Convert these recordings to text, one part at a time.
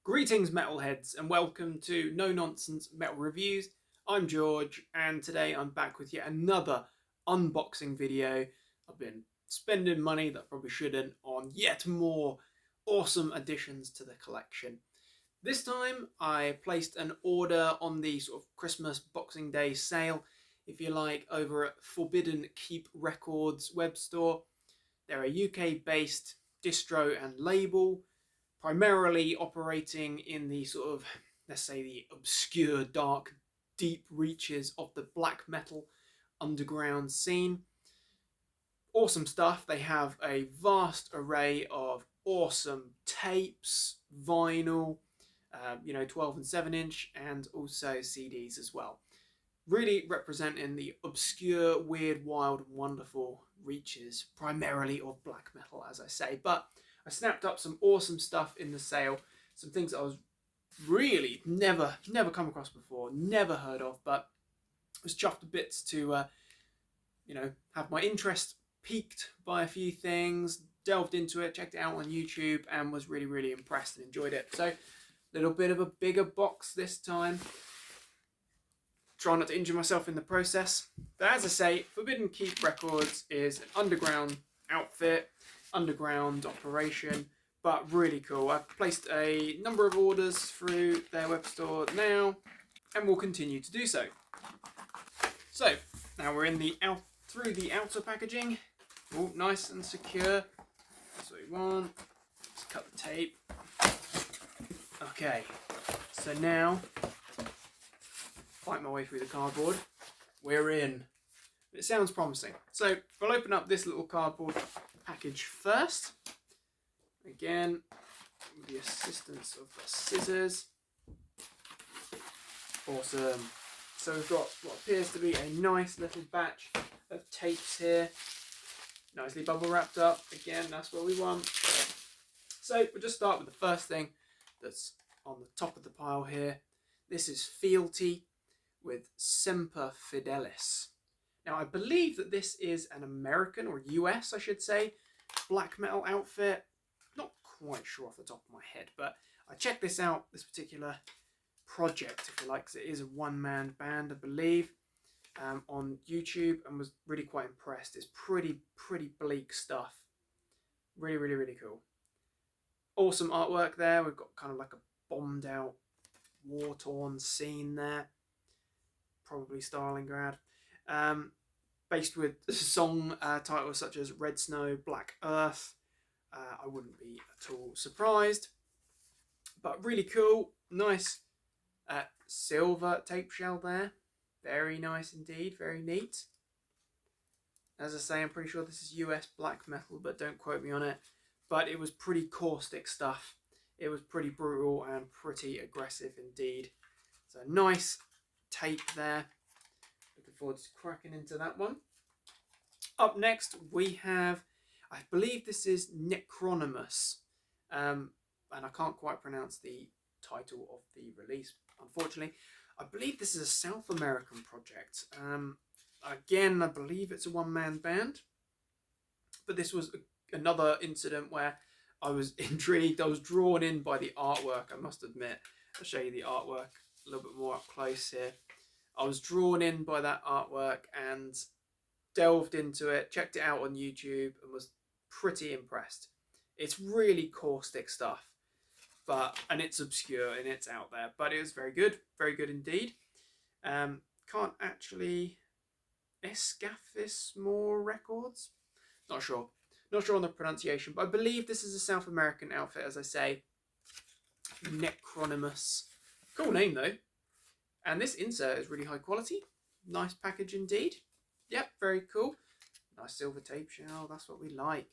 Greetings metalheads and welcome to No Nonsense Metal Reviews. I'm George and today I'm back with yet another unboxing video. I've been spending money that I probably shouldn't on yet more awesome additions to the collection. This time I placed an order on the sort of Christmas Boxing Day sale, if you like, over at Forbidden Keep Records web store. They're a UK based distro and label, primarily operating in the sort of, let's say, the obscure, dark, deep reaches of the black metal underground scene. Awesome stuff. They have a vast array of awesome tapes, vinyl, 12 and 7-inch, and also CDs as well. Really representing the obscure, weird, wild, and wonderful reaches, primarily of black metal, as I say. But I snapped up some awesome stuff in the sale, some things that I was really never come across before, never heard of, but was chuffed to bits to, have my interest piqued by a few things, delved into it, checked it out on YouTube, and was really impressed and enjoyed it. So, a little bit of a bigger box this time. Try not to injure myself in the process. But as I say, Forbidden Keep Records is an underground outfit, underground operation, but really cool. I've placed a number of orders through their web store now, and will continue to do so. So now we're in through the outer packaging. Oh, nice and secure. That's what we want. Let's cut the tape. Okay, so now fight my way through the cardboard. We're in. It sounds promising. So we'll open up this little cardboard package first. Again, with the assistance of the scissors. Awesome. So we've got what appears to be a nice little batch of tapes here. Nicely bubble wrapped up. Again, that's what we want. So we'll just start with the first thing that's on the top of the pile here. This is Fealty with Semper Fidelis. Now I believe that this is an American, or US I should say, black metal outfit. Not quite sure off the top of my head, but I checked this out, this particular project, if you like, because it is a one-man band, I believe, on YouTube, and was really quite impressed. It's pretty bleak stuff. Really cool. Awesome artwork there. We've got kind of like a bombed out, war-torn scene there. Probably Stalingrad. Based with song titles such as Red Snow, Black Earth. I wouldn't be at all surprised. But really cool. Nice silver tape shell there. Very nice indeed. Very neat. As I say, I'm pretty sure this is US black metal, but don't quote me on it. But it was pretty caustic stuff. It was pretty brutal and pretty aggressive indeed. So nice tape there. Looking forward to cracking into that one. Up next we have, I believe this is Necronymous, and I can't quite pronounce the title of the release, unfortunately. I believe this is a South American project. Again, I believe it's a one-man band, but this was another incident where I was intrigued. I was drawn in by the artwork, I must admit. I'll show you the artwork a little bit more up close here. I was drawn in by that artwork and delved into it, checked it out on YouTube, and was pretty impressed. It's really caustic stuff, and it's obscure and it's out there, but it was very good indeed. Can't actually Escafismore Records? Not sure on the pronunciation, but I believe this is a South American outfit, as I say. Necronymous. Cool name though. And this insert is really high quality. Nice package indeed. Yep, very cool. Nice silver tape shell, that's what we like.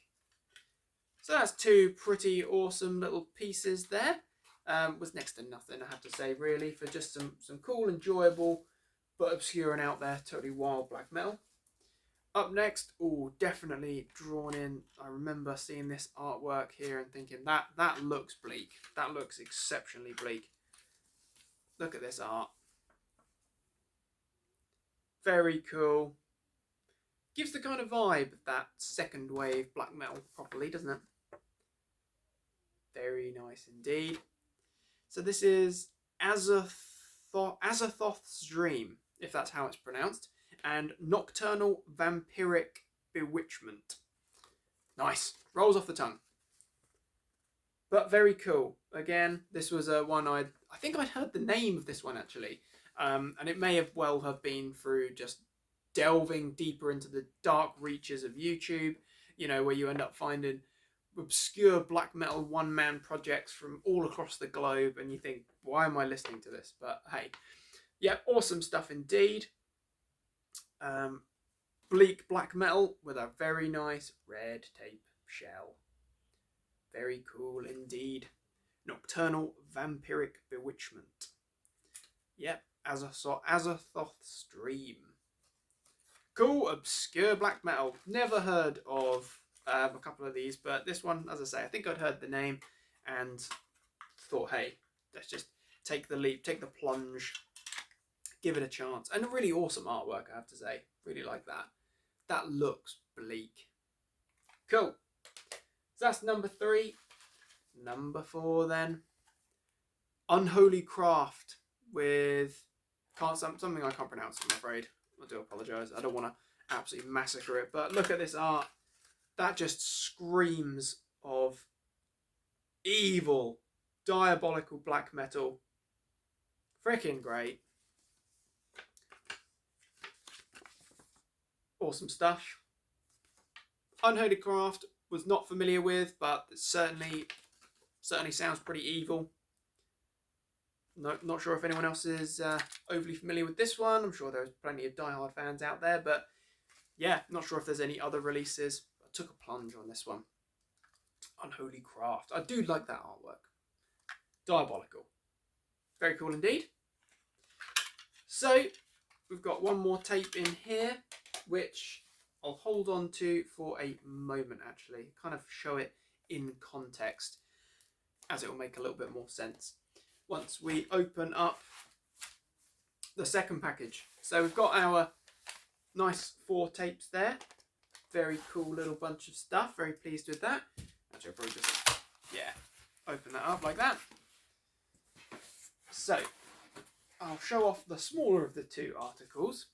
So that's two pretty awesome little pieces there. Was next to nothing, I have to say, really, for just some cool, enjoyable, but obscure and out there, totally wild black metal. Up next, definitely drawn in. I remember seeing this artwork here and thinking that looks bleak. That looks exceptionally bleak. Look at this art. Very cool. Gives the kind of vibe of that second wave black metal properly, doesn't it? Very nice indeed. So this is Azathoth's Dream, if that's how it's pronounced, and Nocturnal Vampiric Bewitchment. Nice. Rolls off the tongue. But very cool. Again, this was one I think I'd heard the name of this one actually. And it may have been through just delving deeper into the dark reaches of YouTube, where you end up finding obscure black metal one-man projects from all across the globe, and you think, why am I listening to this? But hey, yeah, awesome stuff indeed. Bleak black metal with a very nice red tape shell. Very cool indeed. Nocturnal Vampiric Bewitchment. Yep, Azathoth's Dream. Cool, obscure black metal. Never heard of a couple of these, but this one, as I say, I think I'd heard the name and thought, hey, let's just take the leap, take the plunge, give it a chance. And a really awesome artwork, I have to say. Really like that. That looks bleak. Cool. So that's number 3. Number 4 then. Unholy Craft with something I can't pronounce, I'm afraid. I do apologise. I don't want to absolutely massacre it, but look at this art. That just screams of evil, diabolical black metal. Freaking great. Awesome stuff. Unholy Craft was not familiar with, but it certainly sounds pretty evil. Not sure if anyone else is overly familiar with this one. I'm sure there's plenty of diehard fans out there, but yeah, not sure if there's any other releases. I took a plunge on this one. Unholy Craft. I do like that artwork. Diabolical. Very cool indeed. So, we've got one more tape in here, which I'll hold on to for a moment actually. Kind of show it in context, as it will make a little bit more sense once we open up the second package. So we've got our nice 4 tapes there. Very cool little bunch of stuff. Very pleased with that. Actually, I'll probably just, open that up like that. So, I'll show off the smaller of the 2 articles.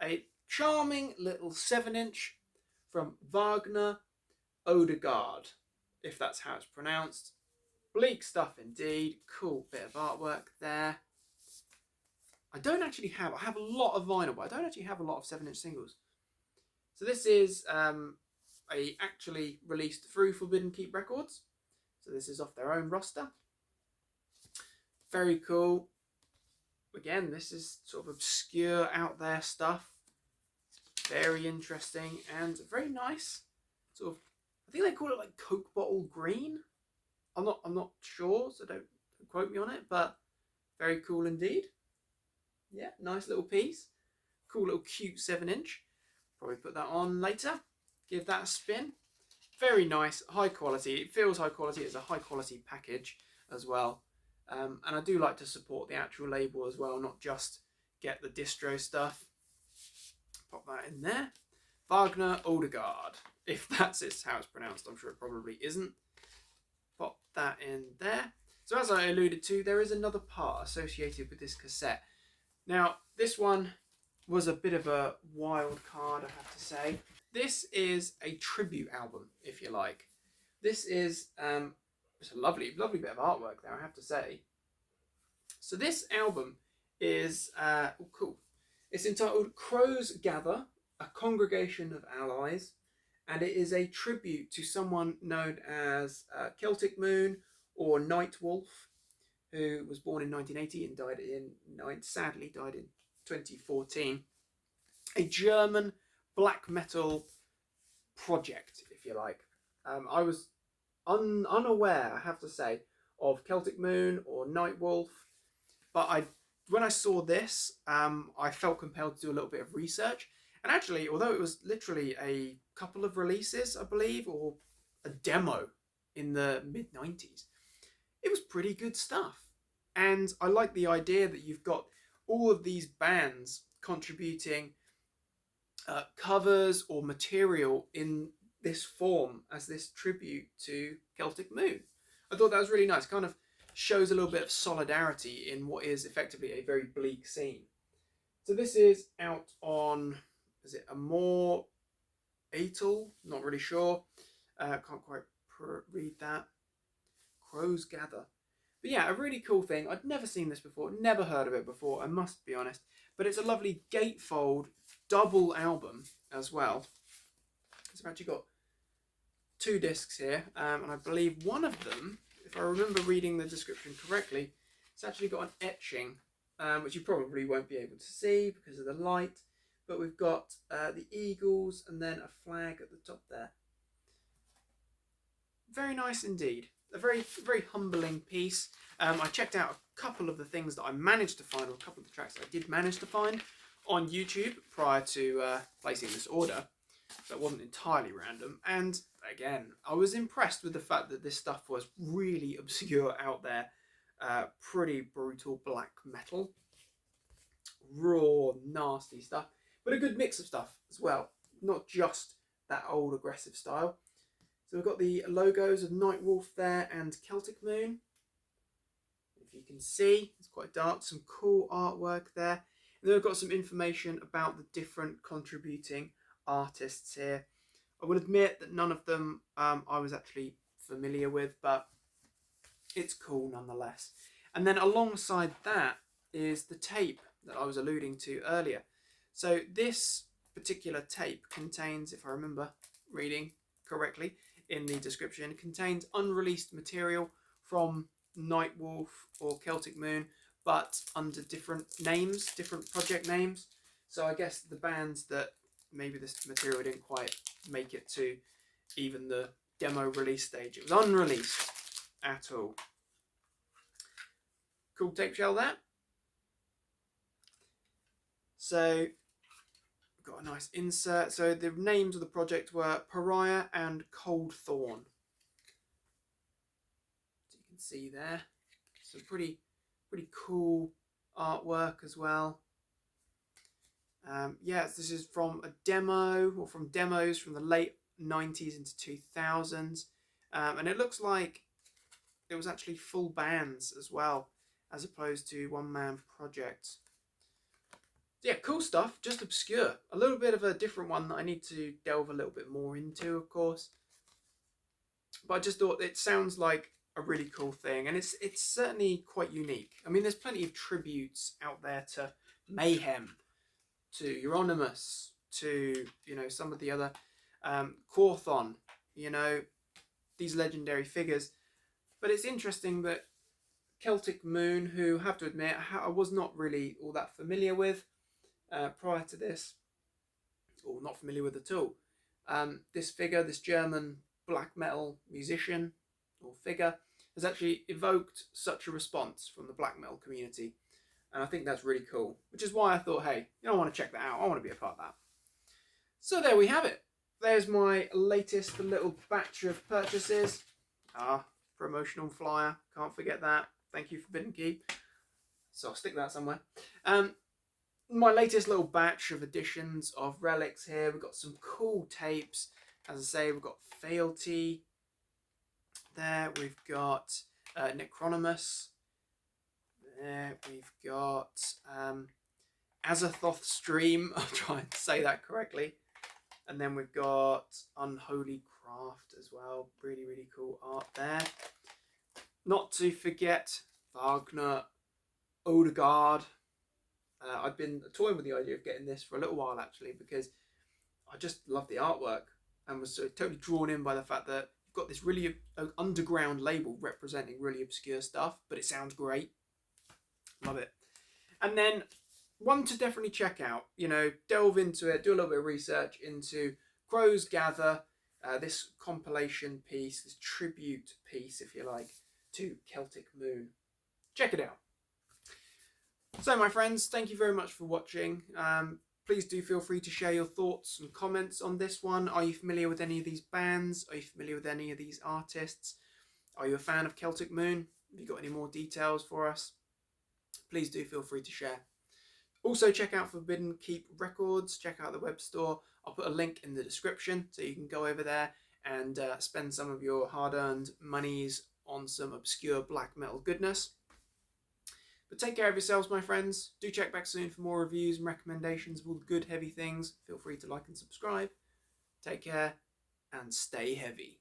A charming little 7-inch from Wagner Odegaard, if that's how it's pronounced. Bleak stuff indeed. Cool bit of artwork there. I have a lot of vinyl, but I don't actually have a lot of 7-inch singles. So this is actually released through Forbidden Keep Records. So this is off their own roster. Very cool. Again, this is sort of obscure, out there stuff. Very interesting and very nice. Sort of, I think they call it like Coke bottle green. I'm not sure, so don't quote me on it, but very cool indeed. Yeah, nice little piece. Cool little cute 7-inch. Probably put that on later. Give that a spin. Very nice, high quality. It feels high quality. It's a high quality package as well. And I do like to support the actual label as well, not just get the distro stuff. Pop that in there. Wagner Odegaard, if that's how it's pronounced. I'm sure it probably isn't. Pop that in there. So as I alluded to, there is another part associated with this cassette. Now, this one was a bit of a wild card, I have to say. This is a tribute album, if you like. This is it's a lovely bit of artwork there, I have to say. So this album is cool. It's entitled Crows Gather, a Congregation of Allies, and it is a tribute to someone known as Celtic Moon or Nightwolf, who was born in 1980 and sadly died in 2014. A German black metal project, if you like. I was unaware, I have to say, of Celtic Moon or Nightwolf, but when I saw this, I felt compelled to do a little bit of research. And actually, although it was literally a couple of releases, I believe, or a demo in the mid-90s, it was pretty good stuff. And I like the idea that you've got all of these bands contributing covers or material in this form as this tribute to Celtic Moon. I thought that was really nice. Kind of shows a little bit of solidarity in what is effectively a very bleak scene. So this is out on, is it Amor Atoll? Not really sure. Can't quite read that. Crows Gather. But yeah, a really cool thing. I'd never seen this before, never heard of it before, I must be honest. But it's a lovely gatefold double album as well. So I've actually got 2 discs here, and I believe one of them, if I remember reading the description correctly, it's actually got an etching, which you probably won't be able to see because of the light. But we've got the Eagles and then a flag at the top there. Very nice indeed. A very, very humbling piece. I checked out a couple of the things that I managed to find, or a couple of the tracks I did manage to find on YouTube prior to placing this order. So it wasn't entirely random. And again, I was impressed with the fact that this stuff was really obscure out there. Pretty brutal black metal. Raw, nasty stuff. But a good mix of stuff as well. Not just that old aggressive style. So we've got the logos of Nightwolf there and Celtic Moon. If you can see, it's quite dark. Some cool artwork there. And then we've got some information about the different contributing artists here. I will admit that none of them I was actually familiar with, but it's cool nonetheless. And then alongside that is the tape that I was alluding to earlier. So this particular tape contains, if I remember reading correctly in the description, contains unreleased material from Nightwolf or Celtic Moon, but under different names, different project names. So I guess the bands that maybe this material didn't quite make it to even the demo release stage. It was unreleased at all. Cool tape shell there. So got a nice insert. So the names of the project were Pariah and Cold Thorn. So you can see there. Some pretty cool artwork as well. Yes, this is from a demo, or from demos from the late 90s into 2000s. And it looks like it was actually full bands as well, as opposed to one-man projects. Yeah, cool stuff, just obscure. A little bit of a different one that I need to delve a little bit more into, of course. But I just thought it sounds like a really cool thing, and it's certainly quite unique. I mean, there's plenty of tributes out there to Mayhem, to Euronymous, to, you know, some of the other Quorthon, you know, these legendary figures. But it's interesting that Celtic Moon, who I have to admit I was not really all that familiar with prior to this, or not familiar with at all. This figure, this German black metal musician or figure, has actually evoked such a response from the black metal community. And I think that's really cool, which is why I thought, hey, I want to check that out. I want to be a part of that. So there we have it. There's my latest little batch of purchases. Promotional flyer. Can't forget that. Thank you, Forbidden Keep. So I'll stick that somewhere. My latest little batch of editions of relics here. We've got some cool tapes. As I say, we've got Fealty there. We've got Necronymous. There we've got Azathoth Stream. I'll try and say that correctly. And then we've got Unholy Craft as well. Really, really cool art there. Not to forget Wagner, Odegaard. I've been toying with the idea of getting this for a little while actually, because I just love the artwork and was totally drawn in by the fact that you've got this really underground label representing really obscure stuff, but it sounds great. Love it. And then one to definitely check out, you know, delve into it, do a little bit of research into Crows Gather, this compilation piece, this tribute piece, if you like, to Celtic Moon. Check it out. So my friends, thank you very much for watching. Please do feel free to share your thoughts and comments on this one. Are you familiar with any of these bands? Are you familiar with any of these artists? Are you a fan of Celtic Moon? Have you got any more details for us? Please do feel free to share. Also check out Forbidden Keep Records, check out the web store. I'll put a link in the description so you can go over there and spend some of your hard-earned monies on some obscure black metal goodness. But take care of yourselves, my friends. Do check back soon for more reviews and recommendations of all the good heavy things. Feel free to like and subscribe. Take care and stay heavy.